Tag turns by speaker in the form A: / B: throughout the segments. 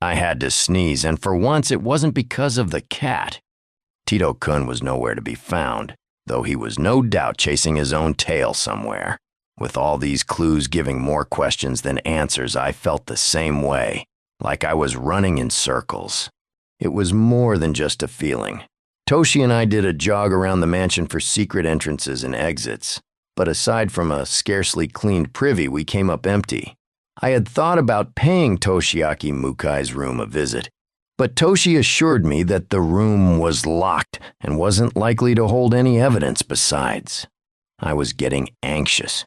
A: I had to sneeze, and for once it wasn't because of the cat. Tito-kun was nowhere to be found, though he was no doubt chasing his own tail somewhere. With all these clues giving more questions than answers, I felt the same way, like I was running in circles. It was more than just a feeling. Toshi and I did a jog around the mansion for secret entrances and exits, but aside from a scarcely cleaned privy, we came up empty. I had thought about paying Toshiaki Mukai's room a visit, but Toshi assured me that the room was locked and wasn't likely to hold any evidence besides. I was getting anxious.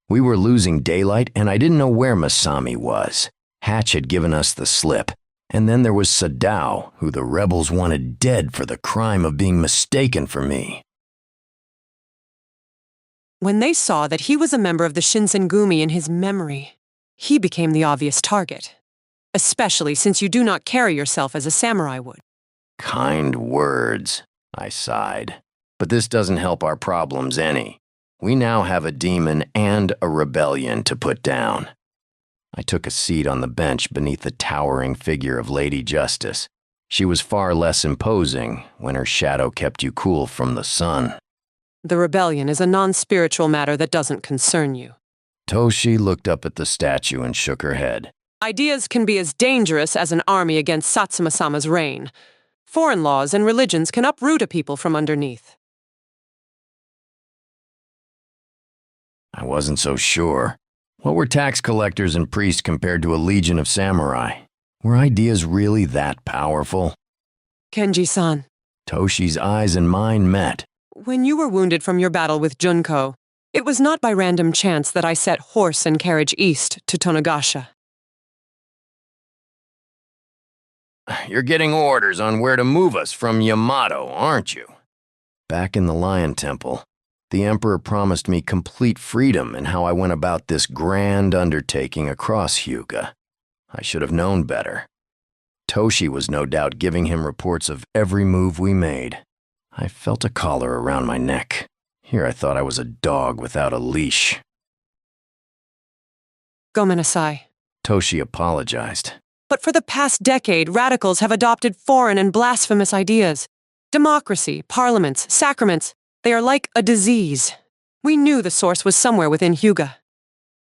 A: We were losing daylight, and I didn't know where Masami was. Hatch had given us the slip, and then there was Sadao, who the rebels wanted dead for the crime of being mistaken for me.
B: When they saw that he was a member of the Shinsengumi in his memory, he became the obvious target, especially since you do not carry yourself as a samurai would.
A: Kind words, I sighed. But this doesn't help our problems any. We now have a demon and a rebellion to put down. I took a seat on the bench beneath the towering figure of Lady Justice. She was far less imposing when her shadow kept you cool from the sun.
B: The rebellion is a non-spiritual matter that doesn't concern you.
A: Toshi looked up at the statue and shook her head.
B: Ideas can be as dangerous as an army against Satsuma-sama's reign. Foreign laws and religions can uproot a people from underneath.
A: I wasn't so sure. What were tax collectors and priests compared to a legion of samurai? Were ideas really that powerful?
B: Kenji-san.
A: Toshi's eyes and mine met.
B: When you were wounded from your battle with Junko, it was not by random chance that I set horse and carriage east to Tonegasha.
A: You're getting orders on where to move us from Yamato, aren't you? Back in the Lion Temple, the Emperor promised me complete freedom in how I went about this grand undertaking across Hyuga. I should have known better. Toshi was no doubt giving him reports of every move we made. I felt a collar around my neck. Here I thought I was a dog without a leash.
B: Gomenasai.
A: Toshi apologized.
B: But for the past decade, radicals have adopted foreign and blasphemous ideas. Democracy, parliaments, sacraments, they are like a disease. We knew the source was somewhere within Hyuga.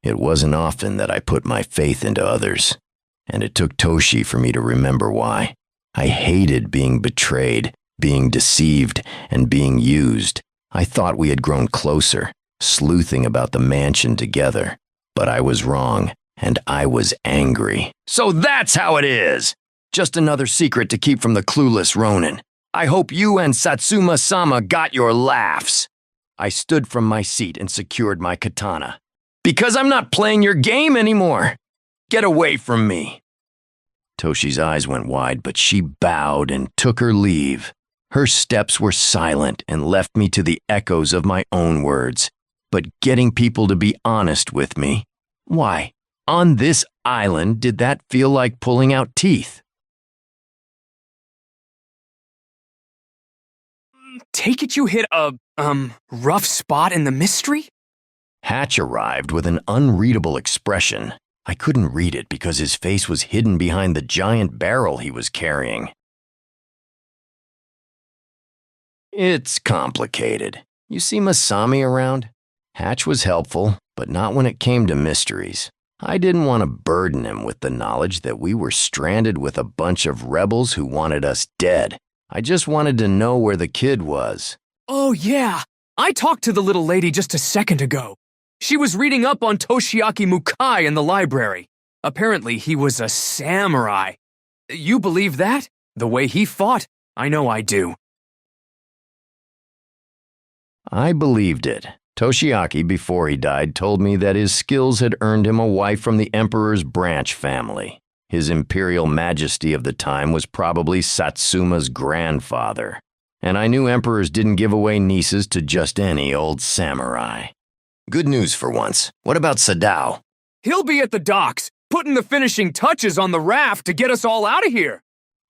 A: It wasn't often that I put my faith into others, and it took Toshi for me to remember why. I hated being betrayed, being deceived, and being used. I thought we had grown closer, sleuthing about the mansion together. But I was wrong, and I was angry. So that's how it is! Just another secret to keep from the clueless Ronin. I hope you and Satsuma-sama got your laughs. I stood from my seat and secured my katana. Because I'm not playing your game anymore. Get away from me. Toshi's eyes went wide, but she bowed and took her leave. Her steps were silent and left me to the echoes of my own words. But getting people to be honest with me, why, on this island did that feel like pulling out teeth?
C: Take it you hit a, rough spot in the mystery?
A: Hatch arrived with an unreadable expression. I couldn't read it because his face was hidden behind the giant barrel he was carrying. It's complicated. You see Masami around? Hatch was helpful, but not when it came to mysteries. I didn't want to burden him with the knowledge that we were stranded with a bunch of rebels who wanted us dead. I just wanted to know where the kid was.
C: Oh yeah, I talked to the little lady just a second ago. She was reading up on Toshiaki Mukai in the library. Apparently he was a samurai. You believe that? The way he fought? I know I do.
A: I believed it. Toshiaki, before he died, told me that his skills had earned him a wife from the Emperor's branch family. His imperial majesty of the time was probably Satsuma's grandfather. And I knew emperors didn't give away nieces to just any old samurai. Good news for once. What about Sadao?
C: He'll be at the docks, putting the finishing touches on the raft to get us all out of here.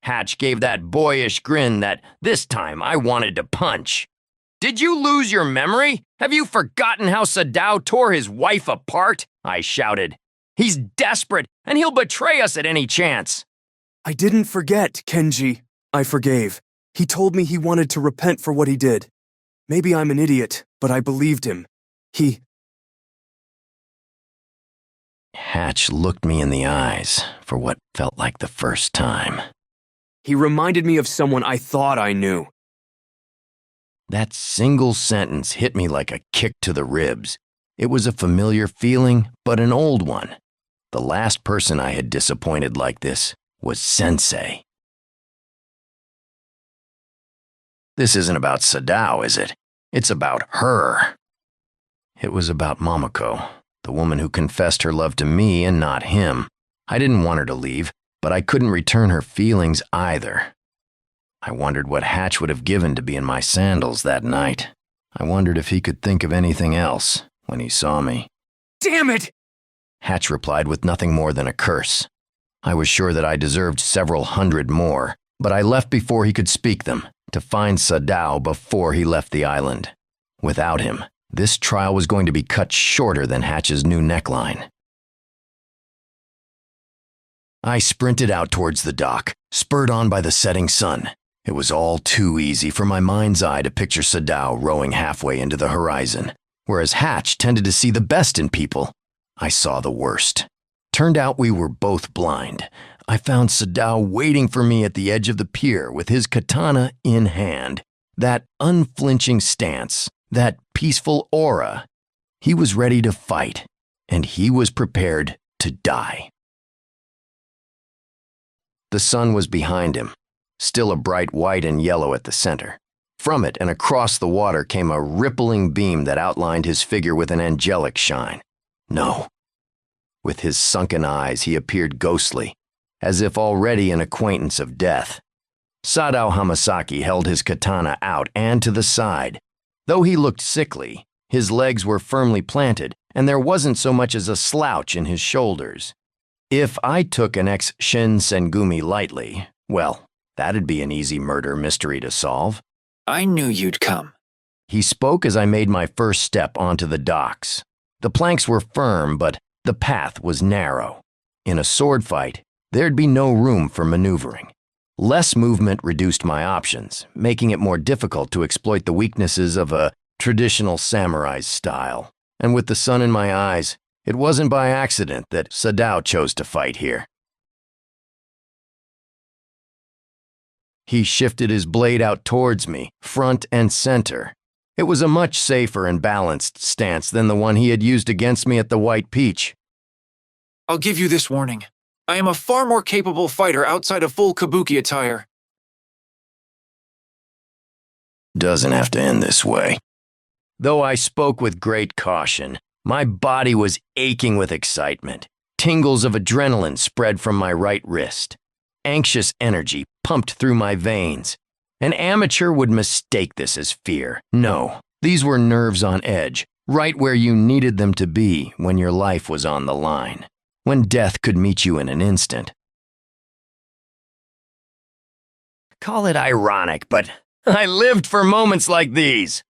A: Hatch gave that boyish grin that this time I wanted to punch. Did you lose your memory? Have you forgotten how Sadao tore his wife apart? I shouted. He's desperate, and he'll betray us at any chance.
C: I didn't forget, Kenji. I forgave. He told me he wanted to repent for what he did. Maybe I'm an idiot, but I believed him.
A: Hatch looked me in the eyes for what felt like the first time.
C: He reminded me of someone I thought I knew.
A: That single sentence hit me like a kick to the ribs. It was a familiar feeling, but an old one. The last person I had disappointed like this was Sensei. This isn't about Sadao, is it? It's about her. It was about Momoko, the woman who confessed her love to me and not him. I didn't want her to leave, but I couldn't return her feelings either. I wondered what Hatch would have given to be in my sandals that night. I wondered if he could think of anything else when he saw me.
C: Damn it!
A: Hatch replied with nothing more than a curse. I was sure that I deserved several hundred more, but I left before he could speak them, to find Sadao before he left the island. Without him, this trial was going to be cut shorter than Hatch's new neckline. I sprinted out towards the dock, spurred on by the setting sun. It was all too easy for my mind's eye to picture Sadao rowing halfway into the horizon, whereas Hatch tended to see the best in people. I saw the worst. Turned out we were both blind. I found Sadao waiting for me at the edge of the pier with his katana in hand. That unflinching stance, that peaceful aura. He was ready to fight, and he was prepared to die. The sun was behind him, still a bright white and yellow at the center. From it and across the water came a rippling beam that outlined his figure with an angelic shine. No. With his sunken eyes, he appeared ghostly, as if already an acquaintance of death. Sadao Hamasaki held his katana out and to the side. Though he looked sickly, his legs were firmly planted, and there wasn't so much as a slouch in his shoulders. If I took an ex-Shin Sengumi lightly, well, that'd be an easy murder mystery to solve.
D: I knew you'd come.
A: He spoke as I made my first step onto the docks. The planks were firm, but the path was narrow. In a sword fight, there'd be no room for maneuvering. Less movement reduced my options, making it more difficult to exploit the weaknesses of a traditional samurai's style. And with the sun in my eyes, it wasn't by accident that Sadao chose to fight here. He shifted his blade out towards me, front and center. It was a much safer and balanced stance than the one he had used against me at the White Peach.
D: I'll give you this warning. I am a far more capable fighter outside of full kabuki attire.
A: Doesn't have to end this way. Though I spoke with great caution, my body was aching with excitement. Tingles of adrenaline spread from my right wrist. Anxious energy pumped through my veins. An amateur would mistake this as fear. No, these were nerves on edge, right where you needed them to be when your life was on the line, when death could meet you in an instant. Call it ironic, but I lived for moments like these.